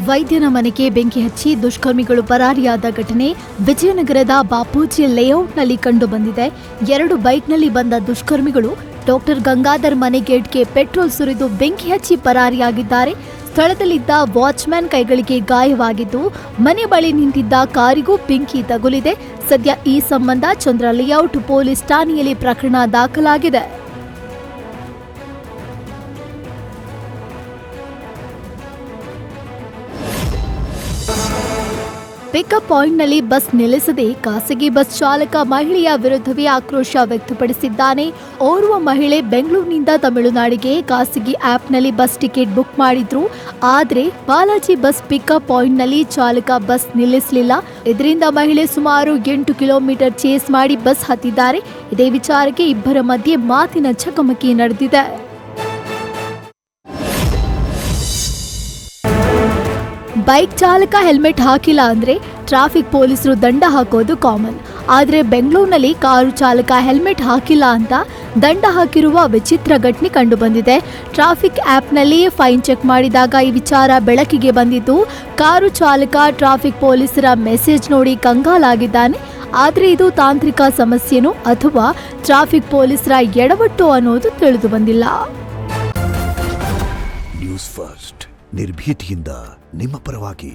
ವೈದ್ಯನ ಮನೆಗೆ ಬೆಂಕಿ ಹಚ್ಚಿ ದುಷ್ಕರ್ಮಿಗಳು ಪರಾರಿಯಾದ ಘಟನೆ ವಿಜಯನಗರದ ಬಾಪೂಜಿ ಲೇಔಟ್ನಲ್ಲಿ ಕಂಡುಬಂದಿದೆ. 2 ಬೈಕ್ನಲ್ಲಿ ಬಂದ ದುಷ್ಕರ್ಮಿಗಳು ಡಾಕ್ಟರ್ ಗಂಗಾಧರ್ ಮನೆ ಗೇಟ್ಗೆ ಪೆಟ್ರೋಲ್ ಸುರಿದು ಬೆಂಕಿ ಹಚ್ಚಿ ಪರಾರಿಯಾಗಿದ್ದಾರೆ. ಸ್ಥಳದಲ್ಲಿದ್ದ ವಾಚ್ಮ್ಯಾನ್ ಕೈಗಳಿಗೆ ಗಾಯವಾಗಿದ್ದು, ಮನೆ ಬಳಿ ನಿಂತಿದ್ದ ಕಾರಿಗೂ ಬೆಂಕಿ ತಗುಲಿದೆ. ಸದ್ಯ ಈ ಸಂಬಂಧ ಚಂದ್ರ ಲೇಔಟ್ ಪೊಲೀಸ್ ಠಾಣೆಯಲ್ಲಿ ಪ್ರಕರಣ ದಾಖಲಾಗಿದೆ. ಪಿಕಪ್ ಪಾಯಿಂಟ್ನಲ್ಲಿ ಬಸ್ ನಿಲ್ಲಿಸದೆ ಖಾಸಗಿ ಬಸ್ ಚಾಲಕ ಮಹಿಳೆಯ ವಿರುದ್ಧವೇ ಆಕ್ರೋಶ ವ್ಯಕ್ತಪಡಿಸಿದ್ದಾನೆ. ಓರ್ವ ಮಹಿಳೆ ಬೆಂಗಳೂರಿನಿಂದ ತಮಿಳುನಾಡಿಗೆ ಖಾಸಗಿ ಆಪ್ನಲ್ಲಿ ಬಸ್ ಟಿಕೆಟ್ ಬುಕ್ ಮಾಡಿದ್ರು. ಆದರೆ ಬಾಲಾಜಿ ಬಸ್ ಪಿಕಪ್ ಪಾಯಿಂಟ್ನಲ್ಲಿ ಚಾಲಕ ಬಸ್ ನಿಲ್ಲಿಸಲಿಲ್ಲ. ಇದರಿಂದ ಮಹಿಳೆ ಸುಮಾರು 8 ಕಿಲೋಮೀಟರ್ ಚೇಸ್ ಮಾಡಿ ಬಸ್ ಹತ್ತಿದ್ದಾರೆ. ಇದೇ ವಿಚಾರಕ್ಕೆ ಇಬ್ಬರ ಮಧ್ಯೆ ಮಾತಿನ ಚಕಮಕಿ ನಡೆದಿದೆ. ಬೈಕ್ ಚಾಲಕ ಹೆಲ್ಮೆಟ್ ಹಾಕಿಲ್ಲ ಅಂದ್ರೆ ಟ್ರಾಫಿಕ್ ಪೊಲೀಸರು ದಂಡ ಹಾಕೋದು ಕಾಮನ್. ಆದರೆ ಬೆಂಗಳೂರಿನಲ್ಲಿ ಕಾರು ಚಾಲಕ ಹೆಲ್ಮೆಟ್ ಹಾಕಿಲ್ಲ ಅಂತ ದಂಡ ಹಾಕಿರುವ ವಿಚಿತ್ರ ಘಟನೆ ಕಂಡುಬಂದಿದೆ. ಟ್ರಾಫಿಕ್ ಆ್ಯಪ್ನಲ್ಲಿ ಫೈನ್ ಚೆಕ್ ಮಾಡಿದಾಗ ಈ ವಿಚಾರ ಬೆಳಕಿಗೆ ಬಂದಿದ್ದು, ಕಾರು ಚಾಲಕ ಟ್ರಾಫಿಕ್ ಪೊಲೀಸರ ಮೆಸೇಜ್ ನೋಡಿ ಕಂಗಾಲಾಗಿದ್ದಾನೆ. ಆದರೆ ಇದು ತಾಂತ್ರಿಕ ಸಮಸ್ಯೆನೋ ಅಥವಾ ಟ್ರಾಫಿಕ್ ಪೊಲೀಸರ ಎಡವಟ್ಟು ಅನ್ನೋದು ತಿಳಿದು ಬಂದಿಲ್ಲ. ನ್ಯೂಸ್ ಫಸ್ಟ್ ನಿರ್ಭೀತಿಯಿಂದ ನಿಮ್ಮ ಪರವಾಗಿ.